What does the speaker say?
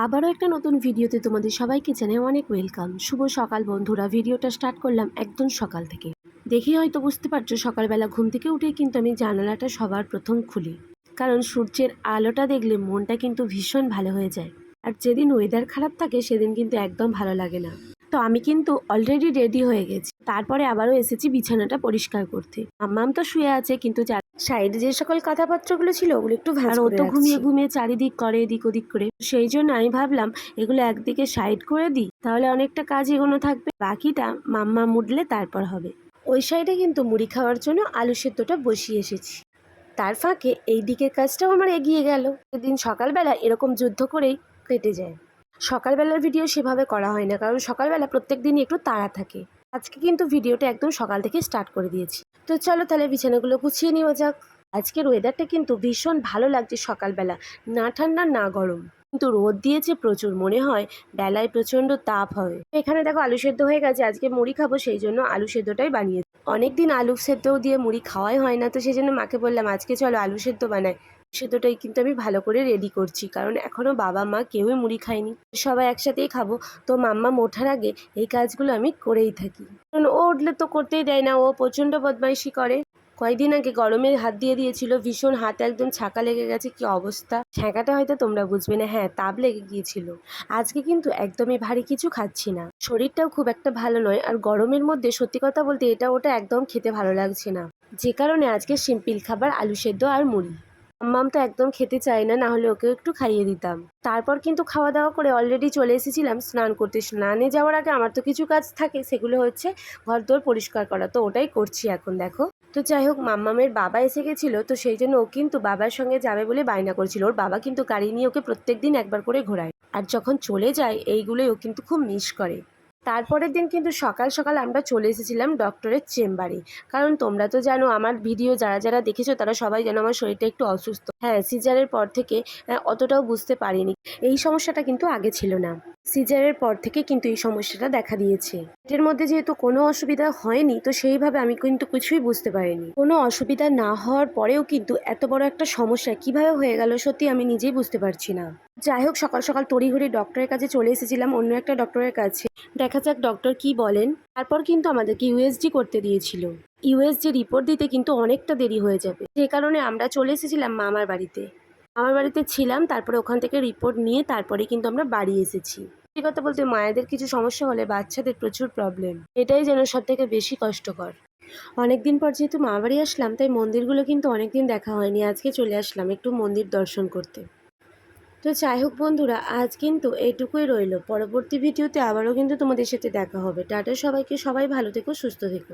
আবারও একটা নতুন ভিডিওতে তোমাদের সবাইকে জানাই অনেক ওয়েলকাম। শুভ সকাল বন্ধুরা। ভিডিওটা স্টার্ট করলাম একদম সকাল থেকে। দেখেই হয়তো বুঝতে পারছো সকালবেলা ঘুম থেকে উঠেই কিন্তু আমি জানালাটা সবার প্রথম খুলি, কারণ সূর্যের আলোটা দেখলে মনটা কিন্তু ভীষণ ভালো হয়ে যায়। আর যেদিন ওয়েদার খারাপ থাকে সেদিন কিন্তু একদম ভালো লাগে না। তো আমি কিন্তু অলরেডি রেডি হয়ে গেছি, তারপরে আবারও এসেছি বিছানাটা পরিষ্কার করতে। আম্মাম তো শুয়ে আছে, কিন্তু সাইডে যে সকল কথাপত্রগুলো ছিল ওগুলো একটু ভাঁজ করে রাখছি। আর ও তো ঘুমিয়ে ঘুমিয়ে চারিদিক করে, এদিক ওদিক করে। সেই জন্য আমি ভাবলাম এগুলো একদিকে সাইড করে দিই, তাহলে অনেকটা কাজ এগোনো থাকবে, বাকিটা মাম্মা মুডলে তারপর হবে। ওই সাইডে কিন্তু মুড়ি খাওয়ার জন্য আলু সেদ্ধটা বসিয়ে এসেছি, তার ফাঁকে এই দিকের কাজটাও আমার এগিয়ে গেল। সেদিন সকালবেলা এরকম যুদ্ধ করেই কেটে যায়। সকালবেলার ভিডিও সেভাবে করা হয় না, কারণ সকালবেলা প্রত্যেক দিনই একটু তাড়া থাকে। আজকে কিন্তু ভিডিওটা একদম সকাল থেকে স্টার্ট করে দিয়েছি। তো চলো তাহলে বিছানাগুলো গুছিয়ে নেওয়া যাক। আজকের ওয়েদারটা কিন্তু ভীষণ ভালো লাগছে সকালবেলা, না ঠান্ডা না গরম, কিন্তু রোদ দিয়েছে প্রচুর, মনে হয় বেলায় প্রচণ্ড তাপ হবে। এখানে দেখো আলু সেদ্ধ হয়ে গেছে, আজকে মুড়ি খাবো সেই জন্য আলু সেদ্ধটাই বানিয়েছি। অনেকদিন আলু সেদ্ধও দিয়ে মুড়ি খাওয়াই হয় না, তো সেই জন্য মাকে বললাম আজকে চলো আলু সেদ্ধ বানাই। সেদ্ধটাই কিন্তু আমি ভালো করে রেডি করছি, কারণ এখনও বাবা মা কেউই মুড়ি খায়নি, সবাই একসাথেই খাবো। তো মাম্মা ওঠার আগে এই কাজগুলো আমি করেই থাকি, কারণ ও উঠলে তো করতেই দেয় না, ও প্রচণ্ড বদমাইশি করে। কয়েকদিন আগে গরমে হাত দিয়ে দিয়েছিল, ভীষণ হাতে একদম ছাকা লেগে গেছে, কি অবস্থা। ছ্যাঁকাটা হয়তো তোমরা বুঝবে না, হ্যাঁ তাপ লেগে গিয়েছিল। আজকে কিন্তু একদমই ভারী কিছু খাচ্ছি না, শরীরটাও খুব একটা ভালো নয়, আর গরমের মধ্যে সত্যি কথা বলতে এটা ওটা একদম খেতে ভালো লাগছে না, যে কারণে আজকে সিম্পল খাবার আলু সেদ্ধ আর মুড়ি। আম্মাম তো একদম খেতে চায় না, না হলে ওকেও একটু খাইয়ে দিতাম। তারপর কিন্তু খাওয়া দাওয়া করে অলরেডি চলে এসেছিলাম স্নান করতে। স্নানে যাওয়ার আগে আমার তো কিছু কাজ থাকে, সেগুলো হচ্ছে ঘরদোর পরিষ্কার করা, তো ওটাই করছি এখন দেখো। তো যাই হোক, মাম্মামের বাবা এসে গেছিলো, তো সেই জন্য ও কিন্তু বাবার সঙ্গে যাবে বলে বায়না করছিল। ওর বাবা কিন্তু গাড়ি নিয়ে ওকে প্রত্যেক দিন একবার করে ঘোরায়, আর যখন চলে যায় এইগুলোই ও কিন্তু খুব মিস করে। তারপরের দিন কিন্তু সকাল সকাল আমরা চলে এসেছিলাম ডক্টরের চেম্বারে, কারণ তোমরা তো জানো, আমার ভিডিও যারা যারা দেখেছো তারা সবাই জানো আমার শরীরটা একটু অসুস্থ। হ্যাঁ, সিজারের পর থেকে অতটাও বুঝতে পারিনি, এই সমস্যাটা কিন্তু আগে ছিল না। সিজারের পর থেকে কিন্তু এই সমস্যাটা দেখা দিয়েছে। পেটের মধ্যে যেহেতু কোনো অসুবিধা হয়নি, তো সেইভাবে আমি কিন্তু কিছুই বুঝতে পারিনি। কোনো অসুবিধা না হওয়ার পরেও কিন্তু এত বড় একটা সমস্যা কিভাবে হয়ে গেল সত্যি আমি নিজেই বুঝতে পারছি না। যাই হোক, সকাল সকাল তড়িঘড়ি ডক্টরের কাছে চলে এসেছিলাম, অন্য একটা ডক্টরের কাছে। দেখা যাক ডক্টর কি বলেন। তারপর কিন্তু আমাদেরকে ইউএসজি করতে দিয়েছিল। ইউএসজি রিপোর্ট দিতে কিন্তু অনেকটা দেরি হয়ে যাবে, যে কারণে আমরা চলে এসেছিলাম মামার বাড়িতে। আমার বাড়িতে ছিলাম, তারপরে ওখান থেকে রিপোর্ট নিয়ে তারপরে কিন্তু আমরা বাড়ি এসেছি। সত্যি কথা বলতে মায়েদের কিছু সমস্যা হলে বাচ্চাদের প্রচুর প্রবলেম, এটাই যেন সব থেকে বেশি কষ্টকর। অনেকদিন পর যেহেতু মা বাড়ি আসলাম, তাই মন্দিরগুলো কিন্তু অনেকদিন দেখা হয়নি, আজকে চলে আসলাম একটু মন্দির দর্শন করতে। তো যাই হোক বন্ধুরা, আজ কিন্তু এইটুকুই রইলো। পরবর্তী ভিডিওতে আবারও কিন্তু তোমাদের সাথে দেখা হবে। টাটা সবাইকে, সবাই ভালো থেকো, সুস্থ থেকো।